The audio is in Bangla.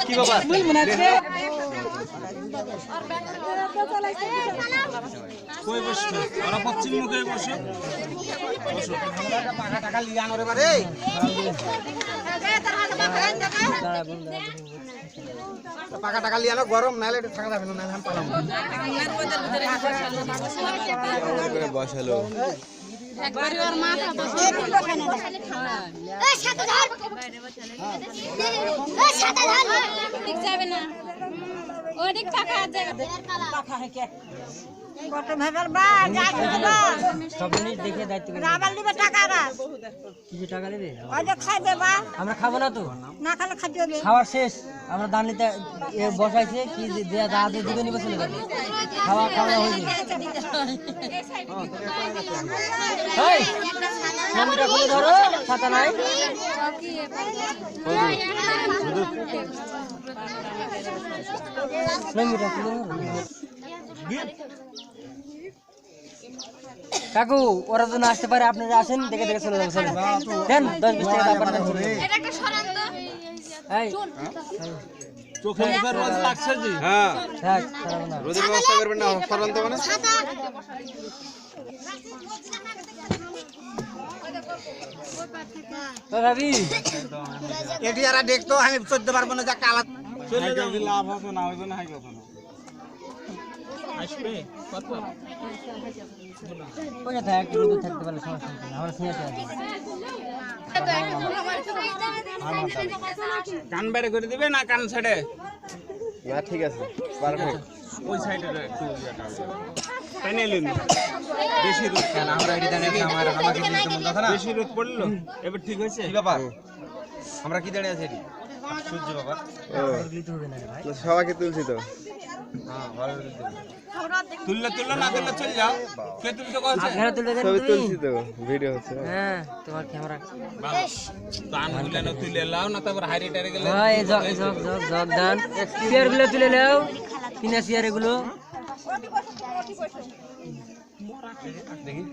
কি বাবা কই বসছো ওরা পশ্চিম মুখে বসো বসো টাকা টাকা লিয়ে আনো রে বারে টাকা টাকা লিয়ে আনো গরম নালে টাকা যাবে না নালে আমি পালাম করে বসালো একবারে ওর মাথা বসে এই সাথে ধর এই সাথে ধর ঠিক যাবে না ওদিক পাকা জায়গা পাকা হেকে কত ভাগর বা যাই না সব জিনিস দেখে দায়িত্ব করে রাবাল দিবে টাকা না কি টাকা নেবে ওই যে খাইবে বা আমরা খাবো না তো না খেলে খাদ্য হবে খাওয়ার শেষ আমরা দান নিতে বসাইছে কি দেয়া দা দিয়ে দিবে নিবে চলে যাবে খাওয়া খাওয়া হয়ে যাবে এই মন্দিরটা খুলে ধরো ছাতা নাই মন্দিরটা খুলে ধরো কাকু ওরা তো না আসতে পারে আপনারা আসেন দেখে দেখে চলে যাবো চলে দেন 10-20 টাকা দাম পাঠান এটা একটা সরান তো এই চোখে মুখে রোজ লাগছে জি হ্যাঁ থাক সরাবো না রোদের ব্যবস্থা করবেন না সরান্ত মানে ও ভাবি এটি আর দেখতো আমি চলতে পারবো না যা কালা চলে যাবে লাভ হবে না হইবে না হাইবে না আসবে কত ওটা থাক একটু রোদ থাকতে পারলে সমস্যা নেই আমরা সিনেতে আছি কান বাইরে করে দিবে না কান ছেড়ে না ঠিক আছে পারফেক্ট ওই সাইডে একটু টেনে নিন বেশি রোদ কেন আমরা এটি জানি আমার আমাকে দিতে মন কথা না বেশি রোদ পড়লো এবার ঠিক হয়েছে কি ব্যাপার আমরা কি দাঁড়িয়ে আছি এটি সূর্য বাবা লিতে হবে না রে ভাই সবাইকে তুলছি তো হ্যাঁ ভালো তুললে তুললে না তুললে চল যাও কে তুলতে কইছে ঘরে তুলে দেন ছবি তুমি তুলছি তো ভিডিও হচ্ছে হ্যাঁ তোমার ক্যামেরা দান হইলে না তুলে লাও না তারপর হাইরে টারে গেলে ভাই জগ জগ জগ জগ দান চেয়ার গুলো তুলে নাও কিনা চেয়ার এগুলো দেখি